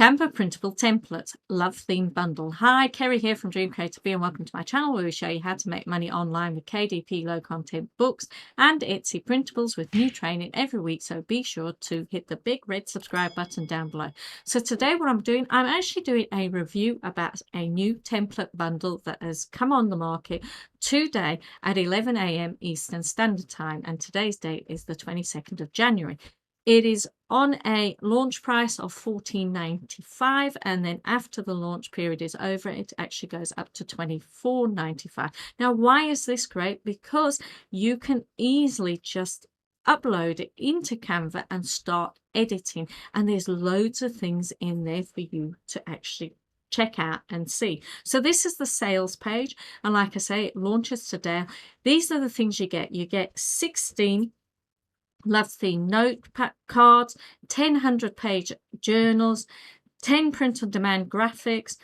Canva Printable Templates Love Theme Bundle. Hi, Kerry here from Dream Creator B and welcome to my channel where we show you how to make money online with KDP low content books and Etsy printables with new training every week. So be sure to hit the big red subscribe button down below. So today what I'm actually doing a review about a new template bundle that has come on the market today at 11 AM Eastern Standard Time, and today's date is the 22nd of January. It is on a launch price of $14.95, and then after the launch period is over, it actually goes up to $24.95. Now, why is this great? Because you can easily just upload it into Canva and start editing, and there's loads of things in there for you to actually check out and see. So this is the sales page, and like I say, it launches today. These are the things you get. You get 16 love theme note cards, 10 100-page journals, 10 print-on-demand graphics,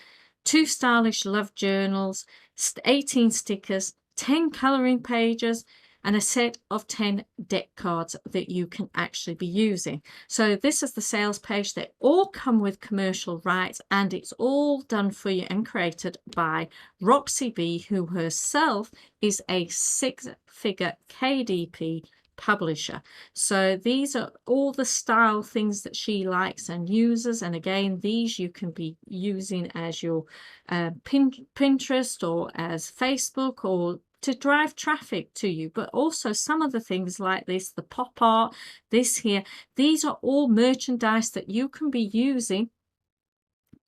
2 stylish love journals, 18 stickers, 10 coloring pages, and a set of 10 deck cards that you can actually be using. So this is the sales page. They all come with commercial rights, and it's all done for you and created by Roxy B, who herself is a 6-figure KDP publisher. So these are all the style things that she likes and uses, and again, these you can be using as your Pinterest or as Facebook or to drive traffic to you. But also some of the things like this, the pop art, this here, these are all merchandise that you can be using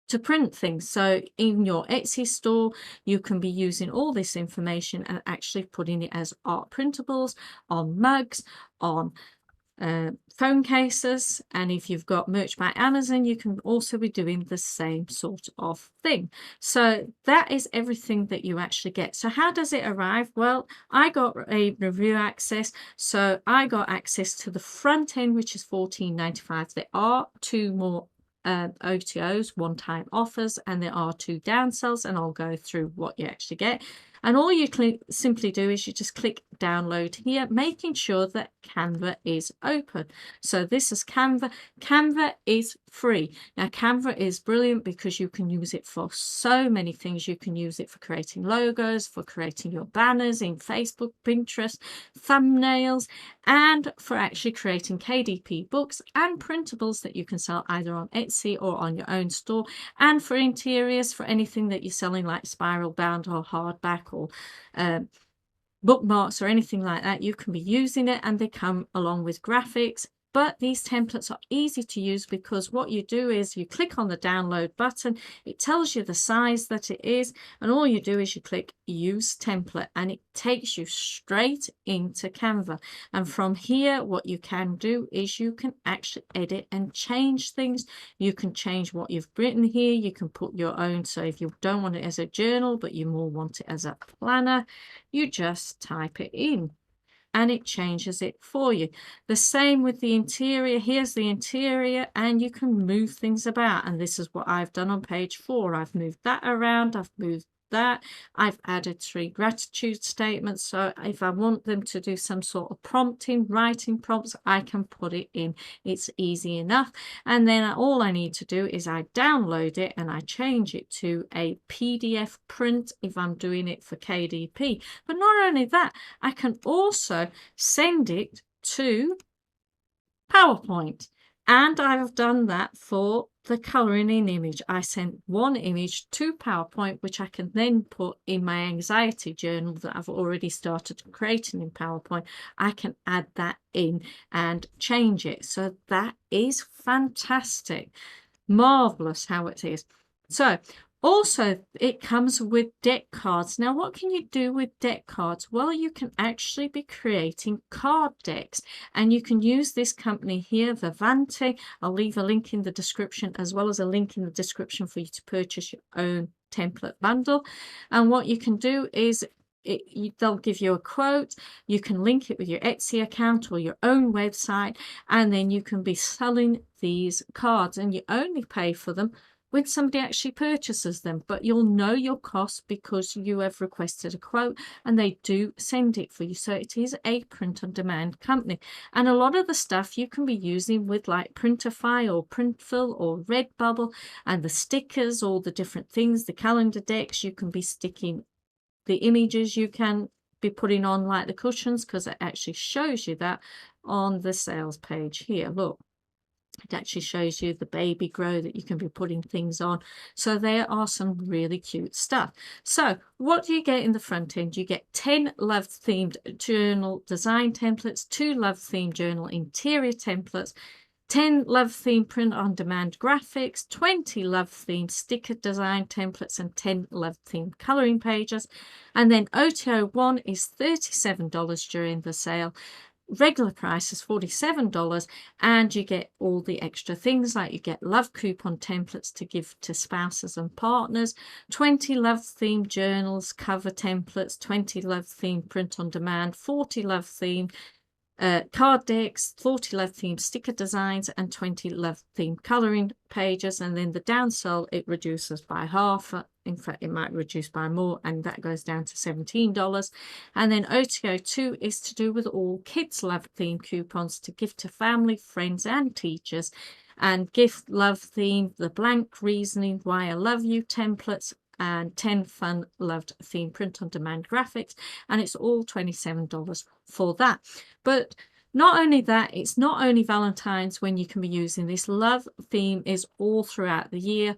to print things. So in your Etsy store, you can be using all this information and actually putting it as art printables on mugs, on phone cases, and if you've got merch by Amazon, you can also be doing the same sort of thing. So that is everything that you actually get. So how does it arrive? Well, I got a review access, so I got access to the front end, which is $14.95. There are 2 more OTOs, one-time offers, and there are 2 downsells, and I'll go through what you actually get. And all you simply do is you just click download here, making sure that Canva is open. So this is Canva. Canva is free. Now Canva is brilliant because you can use it for so many things. You can use it for creating logos, for creating your banners in Facebook, Pinterest, thumbnails, and for actually creating KDP books and printables that you can sell either on Etsy or on your own store, and for interiors, for anything that you're selling like spiral bound or hardback or bookmarks or anything like that. You can be using it, and they come along with graphics. But these templates are easy to use because what you do is you click on the download button, it tells you the size that it is, and all you do is you click use template, and it takes you straight into Canva. And from here, what you can do is you can actually edit and change things. You can change what you've written here. You can put your own. So if you don't want it as a journal, but you more want it as a planner, you just type it in, and it changes it for you. The same with the interior. Here's the interior, and you can move things about, and this is what I've done on page 4. I've moved that around, I've moved that, I've added 3 gratitude statements. So if I want them to do some sort of prompting, writing prompts, I can put it in. It's easy enough. And then all I need to do is I download it and I change it to a PDF print if I'm doing it for KDP. But not only that, I can also send it to PowerPoint. And I've done that for the coloring in image. I sent one image to PowerPoint, which I can then put in my anxiety journal that I've already started creating in PowerPoint. I can add that in and change it. So that is fantastic. Marvelous how it is. So also, it comes with deck cards. Now, what can you do with deck cards? Well, you can actually be creating card decks, and you can use this company here, Vervante. I'll leave a link in the description, as well as a link in the description for you to purchase your own template bundle. And what you can do is they'll give you a quote. You can link it with your Etsy account or your own website, and then you can be selling these cards, and you only pay for them when somebody actually purchases them, but you'll know your cost because you have requested a quote and they do send it for you. So it is a print on demand company, and a lot of the stuff you can be using with like Printify or Printful or Redbubble, and the stickers, all the different things, the calendar decks, you can be sticking the images, you can be putting on like the cushions, because it actually shows you that on the sales page here. Look, it actually shows you the baby grow that you can be putting things on. So there are some really cute stuff. So what do you get in the front end? You get 10 love themed journal design templates, 2 love themed journal interior templates, 10 love theme print on demand graphics, 20 love theme sticker design templates, and 10 love theme coloring pages. And then OTO 1 is $37 during the sale. Regular price is $47, and you get all the extra things, like you get love coupon templates to give to spouses and partners, 20 love theme journals cover templates, 20 love theme print on demand, 40 love theme card decks, 40 love theme sticker designs, and 20 love theme coloring pages. And then the downsell, it reduces by half. In fact, it might reduce by more, and that goes down to $17. And then OTO 2 is to do with all kids love theme coupons to give to family, friends, and teachers, and gift love theme, the blank reasoning why I love you templates, and 10 fun loved theme print on demand graphics, and it's all $27 for that. But not only that, it's not only Valentine's when you can be using this. Love theme is all throughout the year.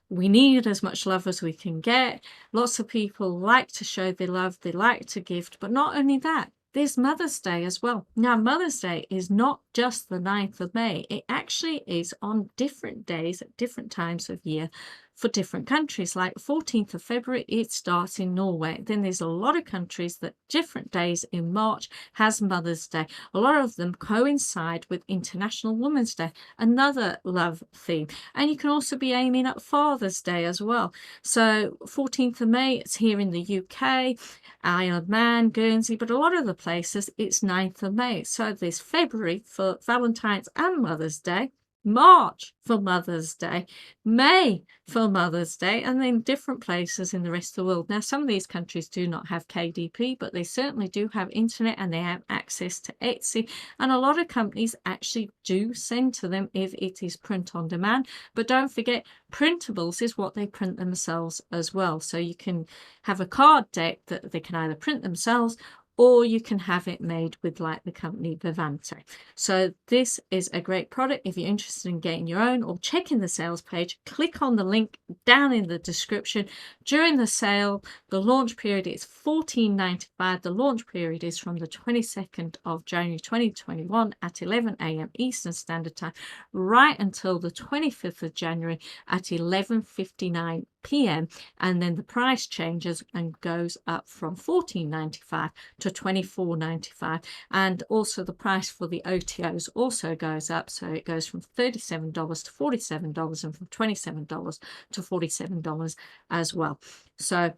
We need as much love as we can get. Lots of people like to show their love, they like to gift, but not only that, there's Mother's Day as well. Now, Mother's Day is not just the 9th of May. It actually is on different days at different times of year for different countries. Like 14th of February, it starts in Norway. Then there's a lot of countries that different days in March has Mother's Day. A lot of them coincide with International Women's Day, another love theme. And you can also be aiming at Father's Day as well. So 14th of May, it's here in the UK, Isle of Man, Guernsey, but a lot of the places it's 9th of May. So there's February for Valentine's and Mother's Day, March for Mother's Day, May for Mother's Day, and then different places in the rest of the world. Now, some of these countries do not have KDP, but they certainly do have internet, and they have access to Etsy, and a lot of companies actually do send to them if it is print on demand. But don't forget, printables is what they print themselves as well. So you can have a card deck that they can either print themselves, or you can have it made with like the company Vervante. So this is a great product. If you're interested in getting your own or checking the sales page, click on the link down in the description. During the sale, the launch period is $14.95. The launch period is from the 22nd of January 2021 at 11 a.m. Eastern Standard Time right until the 25th of January at 11:59 p.m. and then the price changes and goes up from $14.95 to $24.95, and also the price for the OTOs also goes up, so it goes from $37 to $47 and from $27 to $47 as well. So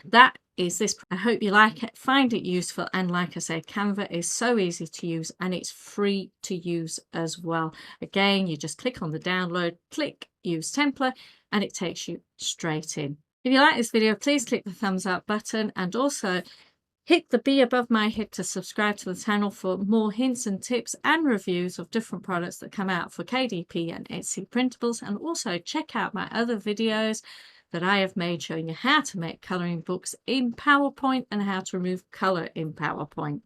that is this. I hope you like it, find it useful, and like I say, Canva is so easy to use and it's free to use as well. Again, you just click on the download, click use template, and it takes you straight in. If you like this video, please click the thumbs up button, and also hit the bell above my head to subscribe to the channel for more hints and tips and reviews of different products that come out for KDP and Etsy printables. And also check out my other videos that I have made showing you how to make colouring books in PowerPoint and how to remove colour in PowerPoint.